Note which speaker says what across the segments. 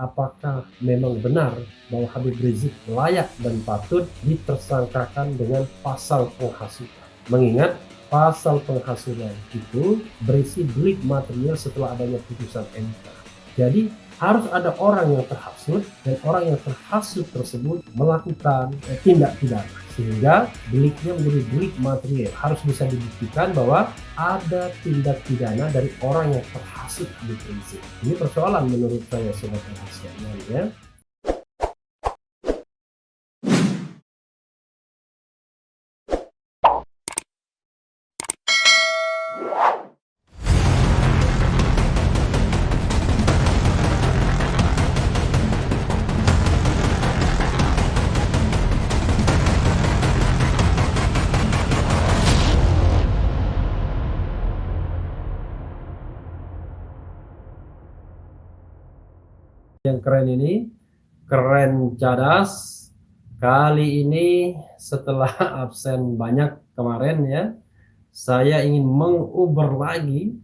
Speaker 1: apakah memang benar bahwa Habib Rizik layak dan patut ditersangkakan dengan pasal penghasutan. Mengingat pasal penghasutan itu berisi delik material setelah adanya putusan MK. Jadi harus ada orang yang terhasut dan orang yang terhasut tersebut melakukan tindak pidana, sehingga deliknya menjadi delik material. Harus bisa dibuktikan bahwa ada tindak pidana dari orang yang terhasut di prinsip. Ini persoalan menurut saya, sobat sekalian, ya. Yang keren ini, keren cadas. Kali ini setelah absen banyak kemarin ya, saya ingin menguber lagi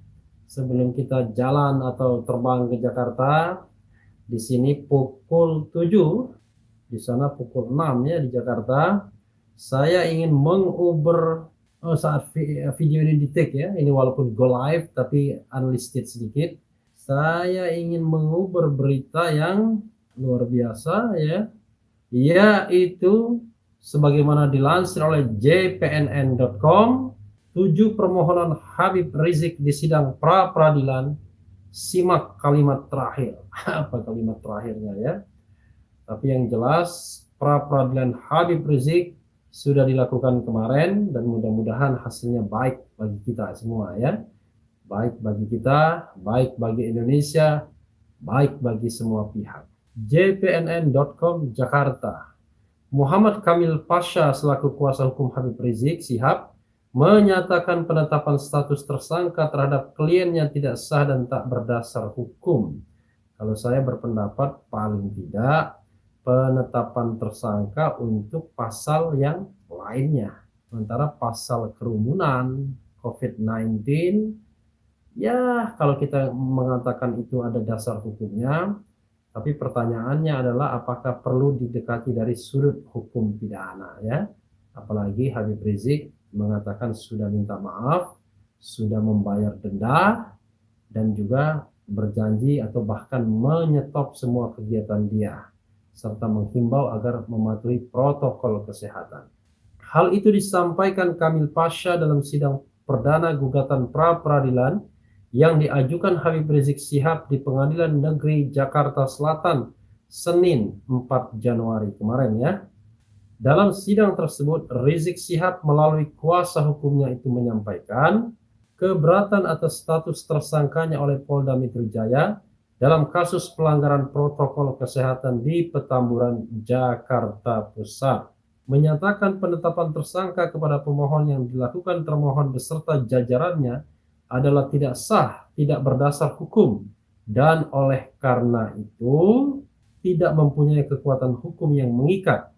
Speaker 1: sebelum kita jalan atau terbang ke Jakarta. Di sini pukul 7, di sana pukul 6 ya di Jakarta. Saya ingin menguber saat video ini di take ya, ini walaupun go live tapi unlisted sedikit. Saya ingin menguber berita yang luar biasa ya, yaitu sebagaimana dilansir oleh jpnn.com, 7 permohonan Habib Rizik di sidang pra peradilan, simak kalimat terakhir. Apa kalimat terakhirnya ya? Tapi yang jelas pra peradilan Habib Rizik sudah dilakukan kemarin dan mudah-mudahan hasilnya baik bagi kita semua ya. Baik bagi kita, baik bagi Indonesia, baik bagi semua pihak. jpnn.com Jakarta. Muhammad Kamil Pasha selaku kuasa hukum Habib Rizik Syihab menyatakan penetapan status tersangka terhadap kliennya tidak sah dan tak berdasar hukum. Kalau saya berpendapat paling tidak penetapan tersangka untuk pasal yang lainnya. Sementara pasal kerumunan COVID-19, ya kalau kita mengatakan itu ada dasar hukumnya, tapi pertanyaannya adalah apakah perlu didekati dari sudut hukum pidana ya. Apalagi Habib Rizik mengatakan sudah minta maaf, sudah membayar denda, dan juga berjanji atau bahkan menyetop semua kegiatan dia, serta menghimbau agar mematuhi protokol kesehatan. Hal itu disampaikan Kamil Pasha dalam sidang perdana gugatan pra peradilan yang diajukan Habib Rizik Syihab di Pengadilan Negeri Jakarta Selatan Senin 4 Januari kemarin ya. Dalam sidang tersebut, Rizik Syihab melalui kuasa hukumnya itu menyampaikan keberatan atas status tersangkanya oleh Polda Metro Jaya dalam kasus pelanggaran protokol kesehatan di Petamburan, Jakarta Pusat. Menyatakan penetapan tersangka kepada pemohon yang dilakukan termohon beserta jajarannya adalah tidak sah, tidak berdasar hukum, dan oleh karena itu tidak mempunyai kekuatan hukum yang mengikat.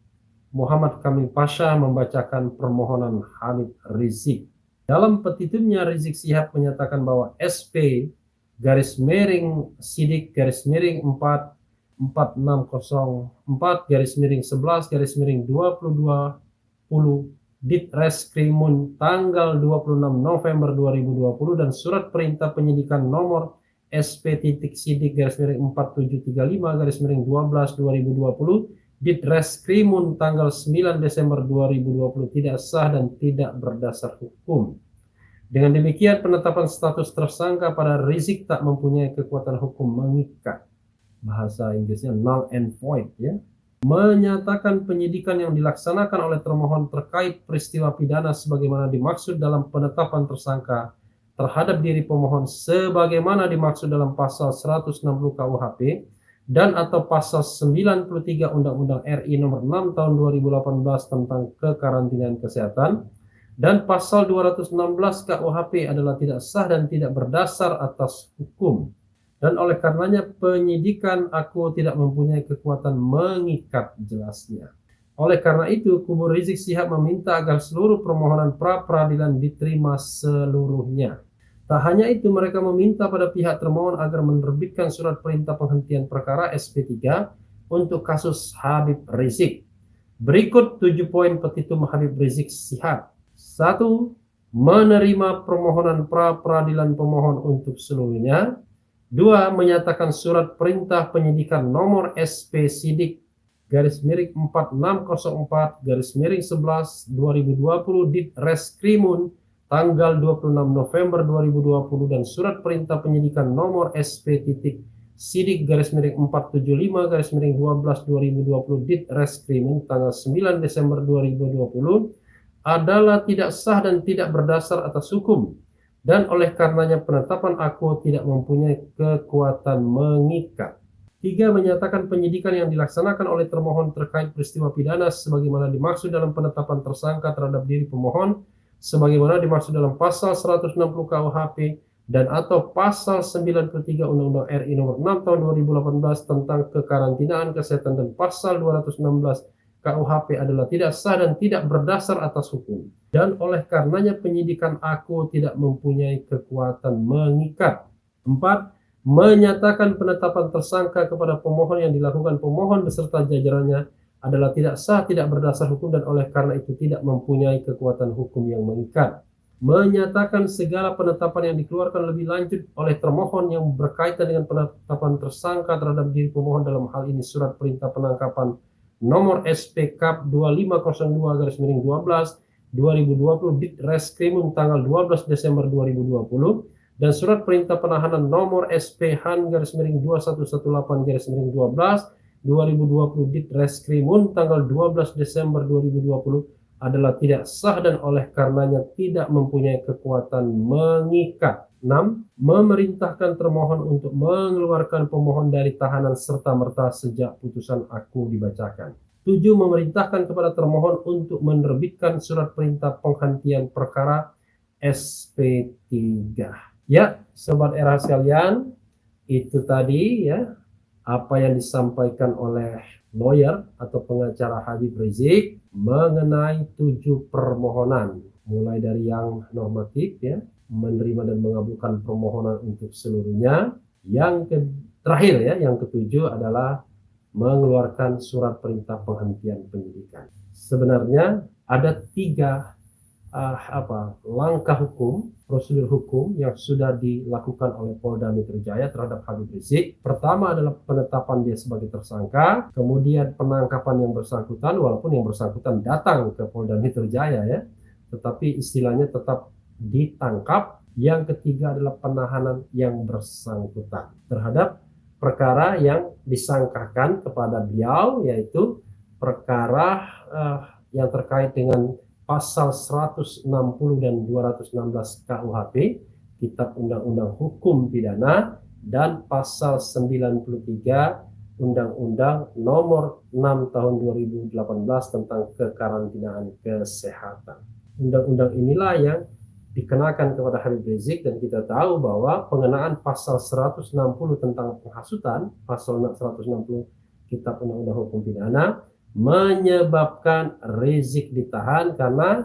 Speaker 1: Muhammad Kamil Pasha membacakan permohonan Habib Rizik. Dalam petitumnya, Rizik Syihab menyatakan bahwa SP garis miring Sidik garis miring 4604 garis miring 11 garis miring 2020 Ditreskrimum tanggal 26 November 2020 dan surat perintah penyidikan nomor SP.Sidik garis miring 4735 garis miring 12 2020 Ditreskrimum tanggal 9 Desember 2020 tidak sah dan tidak berdasar hukum. Dengan demikian penetapan status tersangka pada Rizik tak mempunyai kekuatan hukum mengikat. Bahasa Inggrisnya null and void ya. Menyatakan penyidikan yang dilaksanakan oleh termohon terkait peristiwa pidana sebagaimana dimaksud dalam penetapan tersangka terhadap diri pemohon sebagaimana dimaksud dalam pasal 160 KUHP dan atau pasal 93 Undang-Undang RI nomor 6 tahun 2018 tentang kekarantinaan kesehatan dan pasal 216 KUHP adalah tidak sah dan tidak berdasar atas hukum. Dan oleh karenanya penyidikan aku tidak mempunyai kekuatan mengikat, jelasnya. Oleh karena itu, kubu Rizik Syihab meminta agar seluruh permohonan pra peradilan diterima seluruhnya. Tak hanya itu, mereka meminta pada pihak termohon agar menerbitkan surat perintah penghentian perkara SP3 untuk kasus Habib Rizik. Berikut 7 poin petitum Habib Rizik Syihab. 1. Menerima permohonan pra-peradilan pemohon untuk seluruhnya. 2. Menyatakan surat perintah penyidikan nomor SP Sidik /4604/11/2020 Dit Reskrimun tanggal 26 November 2020 dan surat perintah penyidikan nomor SP Sidik /475/12/2020 Dit Reskrimun tanggal 9 Desember 2020 adalah tidak sah dan tidak berdasar atas hukum, dan oleh karenanya penetapan aku tidak mempunyai kekuatan mengikat. 3. Menyatakan penyidikan yang dilaksanakan oleh termohon terkait peristiwa pidana sebagaimana dimaksud dalam penetapan tersangka terhadap diri pemohon, sebagaimana dimaksud dalam pasal 160 KUHP dan atau pasal 93 Undang-Undang RI nomor 6 tahun 2018 tentang kekarantinaan kesehatan dan pasal 216 KUHP adalah tidak sah dan tidak berdasar atas hukum, dan oleh karenanya penyidikan aku tidak mempunyai kekuatan mengikat. 4. Menyatakan penetapan tersangka kepada pemohon yang dilakukan pemohon beserta jajarannya adalah tidak sah, tidak berdasar hukum, dan oleh karena itu tidak mempunyai kekuatan hukum yang mengikat. Menyatakan segala penetapan yang dikeluarkan lebih lanjut oleh termohon yang berkaitan dengan penetapan tersangka terhadap diri pemohon, dalam hal ini surat perintah penangkapan nomor SP Kap 2502/12/2020 Dit Reskrimun tanggal 12 Desember 2020 dan surat perintah penahanan nomor SP Han-2118/12/2020 Dit Reskrimun tanggal 12 Desember 2020 adalah tidak sah dan oleh karenanya tidak mempunyai kekuatan mengikat. 6. Memerintahkan termohon untuk mengeluarkan pemohon dari tahanan serta-merta sejak putusan aku dibacakan. 7. Memerintahkan kepada termohon untuk menerbitkan surat perintah penghentian perkara SP3. Ya, Sobat Era sekalian, itu tadi ya apa yang disampaikan oleh lawyer atau pengacara Habib Rizik mengenai 7 permohonan, mulai dari yang normatif ya, menerima dan mengabulkan permohonan untuk seluruhnya. Yang terakhir ya, yang ketujuh adalah mengeluarkan surat perintah penghentian penyidikan. Sebenarnya ada 3 langkah hukum, prosedur hukum yang sudah dilakukan oleh Polda Metro Jaya terhadap Habib Rizik. Pertama adalah penetapan dia sebagai tersangka, kemudian penangkapan yang bersangkutan, walaupun yang bersangkutan datang ke Polda Metro Jaya ya, tetapi istilahnya tetap ditangkap. Yang ketiga adalah penahanan yang bersangkutan terhadap perkara yang disangkakan kepada beliau, yaitu perkara yang terkait dengan pasal 160 dan 216 KUHP, Kitab Undang-Undang Hukum Pidana, dan pasal 93 Undang-Undang Nomor 6 Tahun 2018 tentang kekarantinaan kesehatan. Undang-undang inilah yang dikenakan kepada Habib Rizik, dan kita tahu bahwa pengenaan pasal 160 tentang penghasutan, pasal 160 Kitab Undang-Undang Hukum Pidana, menyebabkan Rizik ditahan karena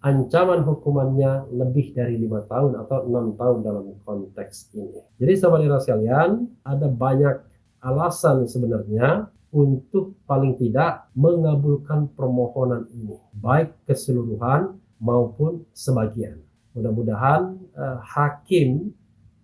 Speaker 1: ancaman hukumannya lebih dari 5 tahun atau 6 tahun dalam konteks ini. Jadi sahabat era sekalian, ada banyak alasan sebenarnya untuk paling tidak mengabulkan permohonan ini, baik keseluruhan maupun sebagian. Mudah-mudahan hakim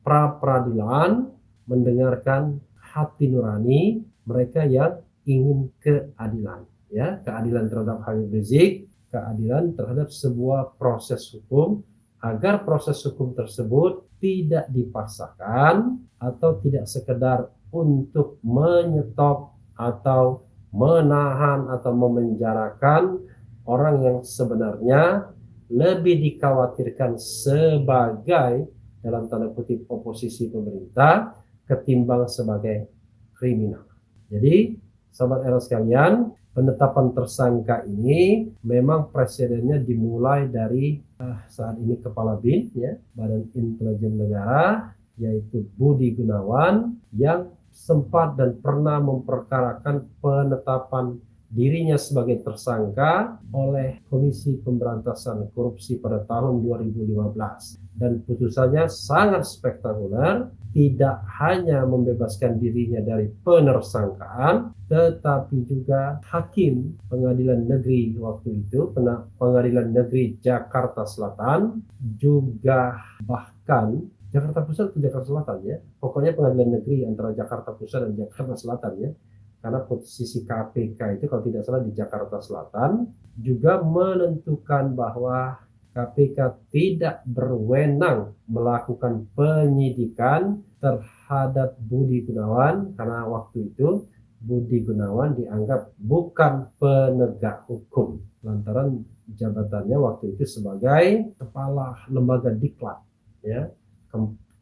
Speaker 1: pra-peradilan mendengarkan hati nurani mereka yang ingin keadilan, ya, keadilan terhadap Habib Rizik, keadilan terhadap sebuah proses hukum, agar proses hukum tersebut tidak dipaksakan atau tidak sekedar untuk menyetop atau menahan atau memenjarakan orang yang sebenarnya lebih dikhawatirkan sebagai dalam tanda kutip oposisi pemerintah ketimbang sebagai kriminal. Jadi sahabat era sekalian, penetapan tersangka ini memang presidennya dimulai dari saat ini Kepala BIN, ya, Badan Intelijen Negara, yaitu Budi Gunawan, yang sempat dan pernah memperkarakan penetapan dirinya sebagai tersangka oleh Komisi Pemberantasan Korupsi pada tahun 2015. Dan putusannya sangat spektakuler, tidak hanya membebaskan dirinya dari penersangkaan, tetapi juga hakim pengadilan negeri waktu itu, pengadilan negeri Jakarta Selatan, juga bahkan Jakarta Pusat atau Jakarta Selatan ya, pokoknya pengadilan negeri antara Jakarta Pusat dan Jakarta Selatan ya, karena posisi KPK itu kalau tidak salah di Jakarta Selatan, juga menentukan bahwa KPK tidak berwenang melakukan penyidikan terhadap Budi Gunawan karena waktu itu Budi Gunawan dianggap bukan penegak hukum lantaran jabatannya waktu itu sebagai kepala lembaga diklat ya,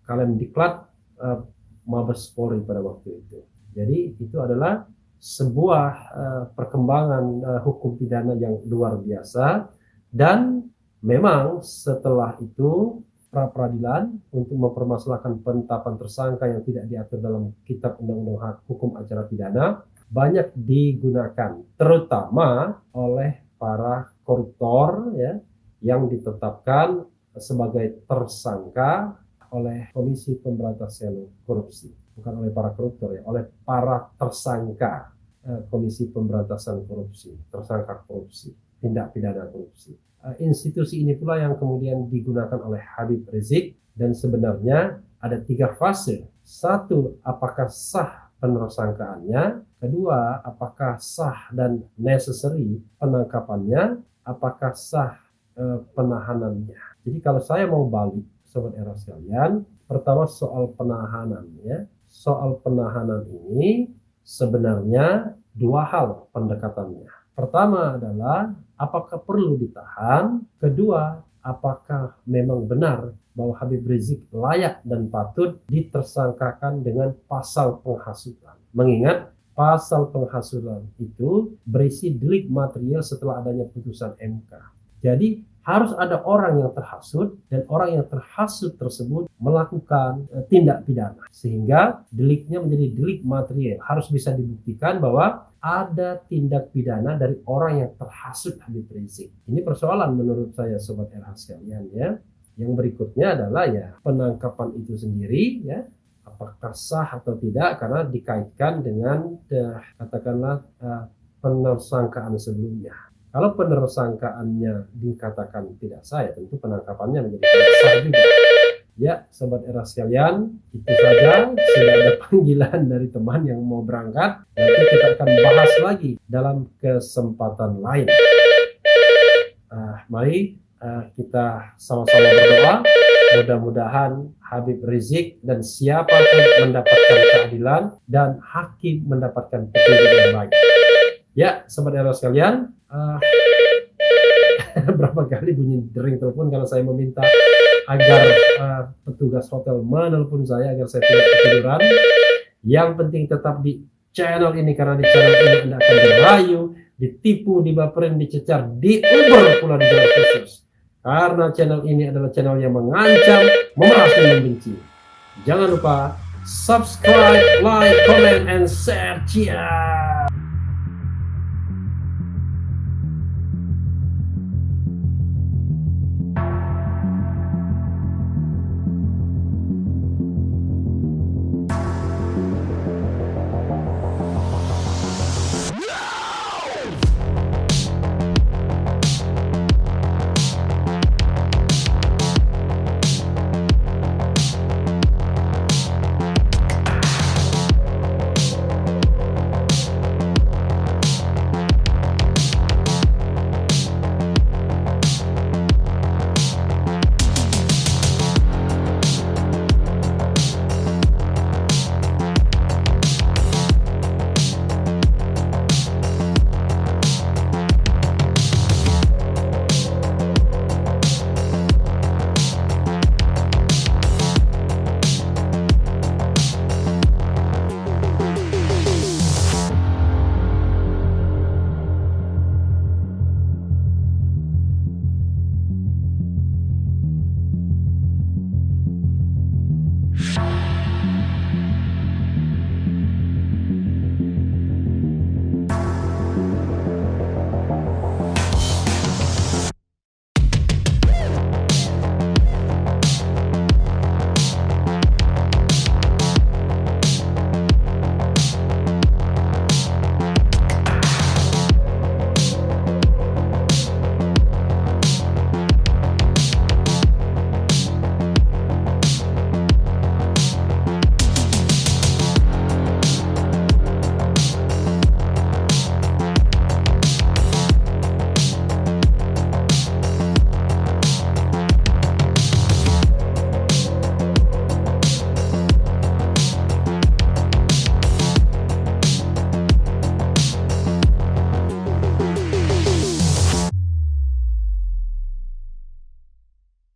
Speaker 1: Kemdiklat Mabes Polri pada waktu itu. Jadi itu adalah sebuah perkembangan hukum pidana yang luar biasa, dan memang setelah itu pra peradilan untuk mempermasalahkan penetapan tersangka yang tidak diatur dalam Kitab Undang-Undang Hukum Acara Pidana banyak digunakan, terutama oleh para koruptor ya, yang ditetapkan sebagai tersangka oleh Komisi Pemberantasan Korupsi, bukan oleh para koruptor ya, oleh para tersangka Komisi Pemberantasan Korupsi, tersangka korupsi, tindak pidana korupsi. Institusi ini pula yang kemudian digunakan oleh Habib Rizik, dan sebenarnya ada 3 fase. 1, apakah sah penersangkaannya. 2, apakah sah dan necessary penangkapannya. Apakah sah penahanannya. Jadi kalau saya mau balik, Sobat Era sekalian, pertama soal penahanan ya. Soal penahanan ini sebenarnya 2 hal pendekatannya. Pertama adalah apakah perlu ditahan, kedua apakah memang benar bahwa Habib Rizik layak dan patut ditersangkakan dengan pasal penghasutan. Mengingat pasal penghasutan itu berisi delik material setelah adanya putusan MK. Jadi harus ada orang yang terhasut dan orang yang terhasut tersebut melakukan tindak pidana. Sehingga deliknya menjadi delik material. Harus bisa dibuktikan bahwa ada tindak pidana dari orang yang terhasut Habib Rizik. Ini persoalan menurut saya Sobat RH sekalian ya. Yang berikutnya adalah ya penangkapan itu sendiri ya. Apakah sah atau tidak karena dikaitkan dengan katakanlah penersangkaan sebelumnya. Kalau penersangkaannya dikatakan tidak sah, ya tentu penangkapannya menjadi tidak sah juga. Ya, Sobat Era sekalian, itu saja. Sudah ada panggilan dari teman yang mau berangkat. Nanti kita akan bahas lagi dalam kesempatan lain. Mari kita sama-sama berdoa. Mudah-mudahan Habib Rizik dan siapapun mendapatkan keadilan dan hakim mendapatkan petunjuk yang baik. Ya, Sobat Era sekalian, berapa kali bunyi dering telepon karena saya meminta agar petugas hotel menelpon saya agar saya tidak ketiduran. Yang penting tetap di channel ini, karena di channel ini Anda akan dirayu, ditipu, dibaperin, dicecar, diuber pula di jalan khusus. Karena channel ini adalah channel yang mengancam, memeras dan membenci. Jangan lupa subscribe, like, comment, and share. Ciao.